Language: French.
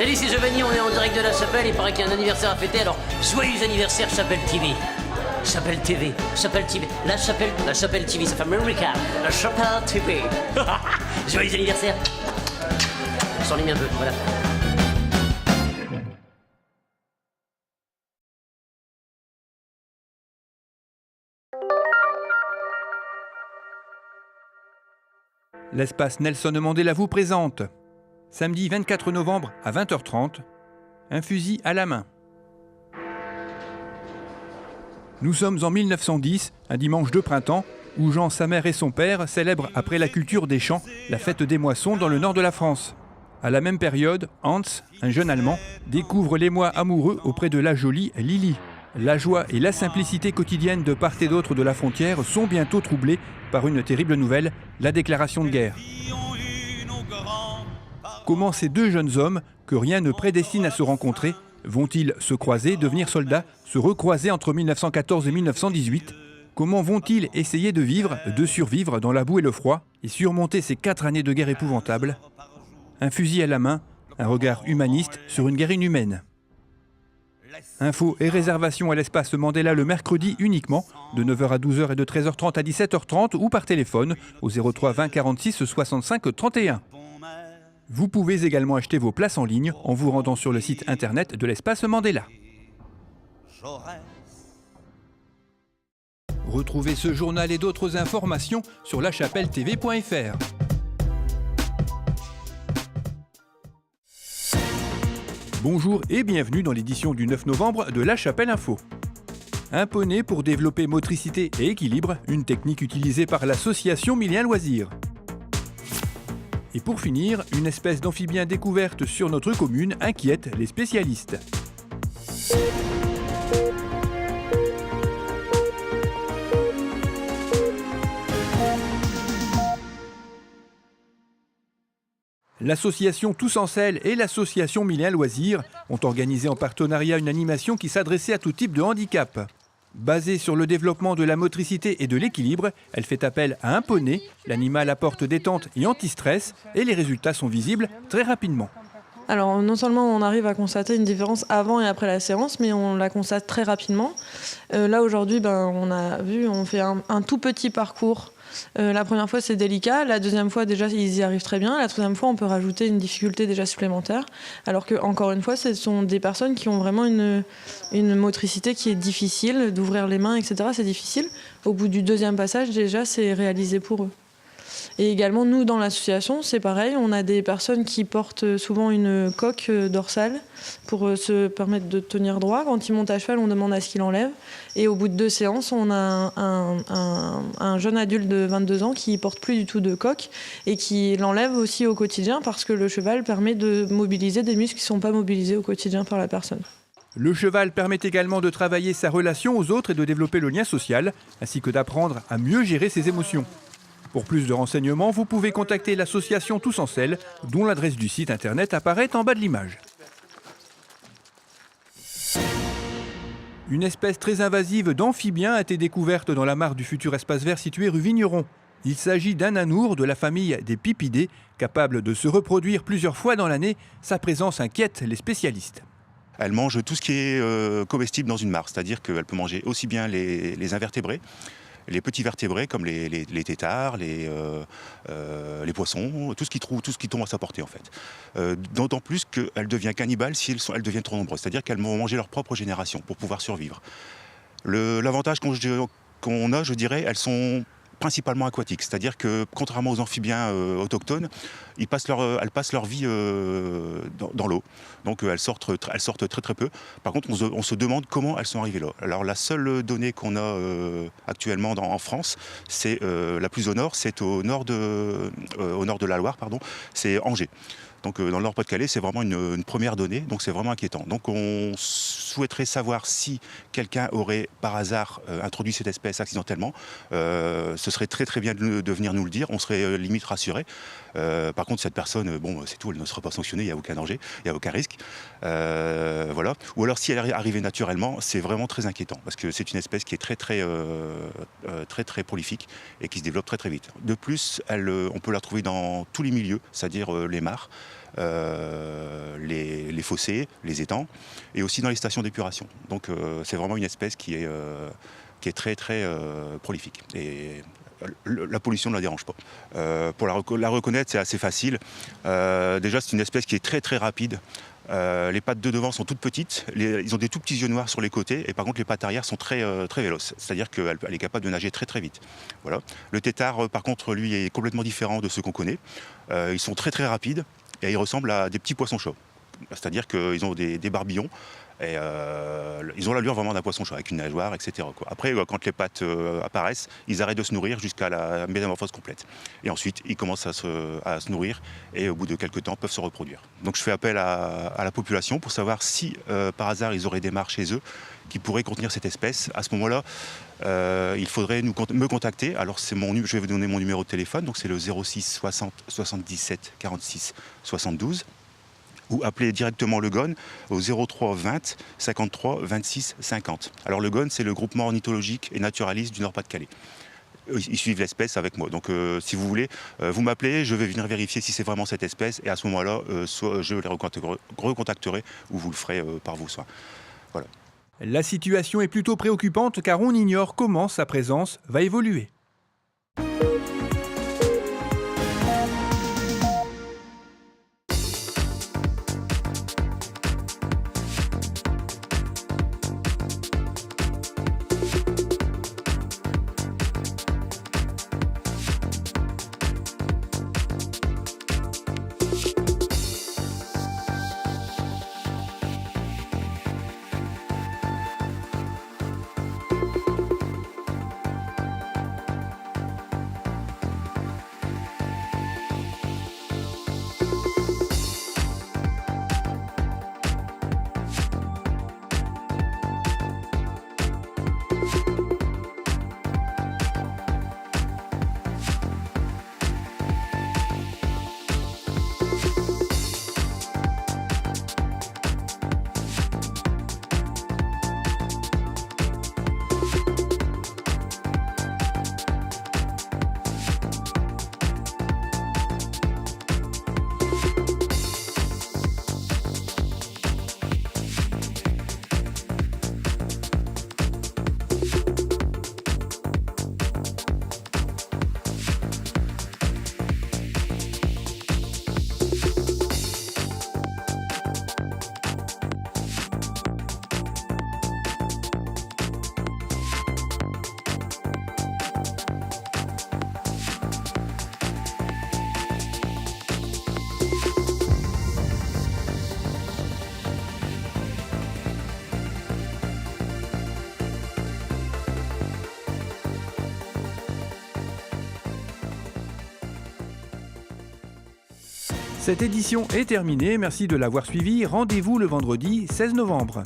Salut, c'est Giovanni, on est en direct de la Chapelle, il paraît qu'il y a un anniversaire à fêter, alors joyeux anniversaire Chapelle TV. Chapelle TV, Chapelle TV, la Chapelle TV, ça fait America, la Chapelle TV. Joyeux anniversaire. S'enligne un peu, voilà. L'espace Nelson Mandela vous présente, samedi 24 novembre à 20h30, un fusil à la main. Nous sommes en 1910, un dimanche de printemps, où Jean, sa mère et son père célèbrent après la culture des champs la fête des moissons dans le nord de la France. À la même période, Hans, un jeune Allemand, découvre l'émoi amoureux auprès de la jolie Lily. La joie et la simplicité quotidienne de part et d'autre de la frontière sont bientôt troublées par une terrible nouvelle, la déclaration de guerre. Comment ces deux jeunes hommes, que rien ne prédestine à se rencontrer, vont-ils se croiser, devenir soldats, se recroiser entre 1914 et 1918 ? Comment vont-ils essayer de vivre, de survivre dans la boue et le froid et surmonter ces 4 années de guerre épouvantables ? Un fusil à la main, un regard humaniste sur une guerre inhumaine. Infos et réservations à l'espace Mandela le mercredi uniquement, de 9h à 12h et de 13h30 à 17h30 ou par téléphone au 03 20 46 65 31. Vous pouvez également acheter vos places en ligne en vous rendant sur le site internet de l'espace Mandela. Retrouvez ce journal et d'autres informations sur lachapelletv.fr. Bonjour et bienvenue dans l'édition du 9 novembre de La Chapelle Info. Un poney pour développer motricité et équilibre, une technique utilisée par l'association Milien Loisirs. Et pour finir, une espèce d'amphibien découverte sur notre commune inquiète les spécialistes. L'association Tous en Selle et l'association Milien Loisirs ont organisé en partenariat une animation qui s'adressait à tout type de handicap. Basée sur le développement de la motricité et de l'équilibre, elle fait appel à un poney. L'animal apporte détente et anti-stress et les résultats sont visibles très rapidement. Alors non seulement on arrive à constater une différence avant et après la séance, mais on la constate très rapidement. Là aujourd'hui, on fait un tout petit parcours. La première fois c'est délicat, la deuxième fois déjà ils y arrivent très bien, la troisième fois on peut rajouter une difficulté déjà supplémentaire, alors que encore une fois ce sont des personnes qui ont vraiment une motricité qui est difficile, d'ouvrir les mains etc. c'est difficile. Au bout du deuxième passage déjà c'est réalisé pour eux. Et également, nous, dans l'association, c'est pareil. On a des personnes qui portent souvent une coque dorsale pour se permettre de tenir droit. Quand ils montent à cheval, on demande à ce qu'ils l'enlèvent. Et au bout de 2 séances, on a un jeune adulte de 22 ans qui ne porte plus du tout de coque et qui l'enlève aussi au quotidien parce que le cheval permet de mobiliser des muscles qui ne sont pas mobilisés au quotidien par la personne. Le cheval permet également de travailler sa relation aux autres et de développer le lien social, ainsi que d'apprendre à mieux gérer ses émotions. Pour plus de renseignements, vous pouvez contacter l'association Tous en Selle, dont l'adresse du site internet apparaît en bas de l'image. Une espèce très invasive d'amphibien a été découverte dans la mare du futur espace vert situé rue Vigneron. Il s'agit d'un anour de la famille des pipidés, capable de se reproduire plusieurs fois dans l'année. Sa présence inquiète les spécialistes. Elle mange tout ce qui est comestible dans une mare, c'est-à-dire qu'elle peut manger aussi bien les invertébrés, les petits vertébrés comme les têtards, les poissons, tout ce qui tombe à sa portée en fait. D'autant plus qu'elles deviennent cannibales si elles deviennent trop nombreuses, c'est-à-dire qu'elles vont manger leur propre génération pour pouvoir survivre. L'avantage qu'on a, je dirais, elles sont principalement aquatiques, c'est-à-dire que contrairement aux amphibiens autochtones, elles passent leur vie dans l'eau. Donc elles sortent très très peu. Par contre, on se demande comment elles sont arrivées là. Alors la seule donnée qu'on a actuellement en France, c'est la plus au nord, c'est au nord de la Loire, c'est Angers. Donc dans le Nord-Pas-de-Calais, c'est vraiment une première donnée, donc c'est vraiment inquiétant. Donc on souhaiterait savoir si quelqu'un aurait par hasard introduit cette espèce accidentellement. Ce serait très très bien de venir nous le dire, on serait limite rassurés. Par contre, cette personne, c'est tout, elle ne sera pas sanctionnée, il n'y a aucun danger, il n'y a aucun risque. Voilà. Ou alors si elle est arrivée naturellement, c'est vraiment très inquiétant, parce que c'est une espèce qui est très très prolifique et qui se développe très très vite. De plus, on peut la trouver dans tous les milieux, c'est-à-dire les mares. les fossés, les étangs, et aussi dans les stations d'épuration. Donc c'est vraiment une espèce qui est très très prolifique. Et la pollution ne la dérange pas. Pour la reconnaître, c'est assez facile. Déjà, c'est une espèce qui est très très rapide. Les pattes de devant sont toutes petites, ils ont des tout petits yeux noirs sur les côtés, et par contre les pattes arrière sont très véloces, c'est-à-dire qu'elle est capable de nager très très vite. Voilà. Le tétard, par contre, lui, est complètement différent de ceux qu'on connaît. Ils sont très très rapides et ils ressemblent à des petits poissons-chauds. C'est-à-dire qu'ils ont des barbillons et ils ont l'allure vraiment d'un poisson-chat avec une nageoire, etc. quoi. Après, quand les pattes apparaissent, ils arrêtent de se nourrir jusqu'à la métamorphose complète. Et ensuite, ils commencent à se nourrir et au bout de quelques temps, peuvent se reproduire. Donc je fais appel à la population pour savoir si par hasard ils auraient des mares chez eux qui pourraient contenir cette espèce. À ce moment-là, il faudrait me contacter. Alors je vais vous donner mon numéro de téléphone, donc c'est le 06 60 77 46 72. Ou appeler directement le GON au 03 20 53 26 50. Alors le GON, c'est le groupement ornithologique et naturaliste du Nord-Pas-de-Calais. Ils suivent l'espèce avec moi. Donc si vous voulez, vous m'appelez, je vais venir vérifier si c'est vraiment cette espèce, et à ce moment-là, soit je les recontacterai ou vous le ferez par vos soins. Voilà. La situation est plutôt préoccupante car on ignore comment sa présence va évoluer. Cette édition est terminée, merci de l'avoir suivi. Rendez-vous le vendredi 16 novembre.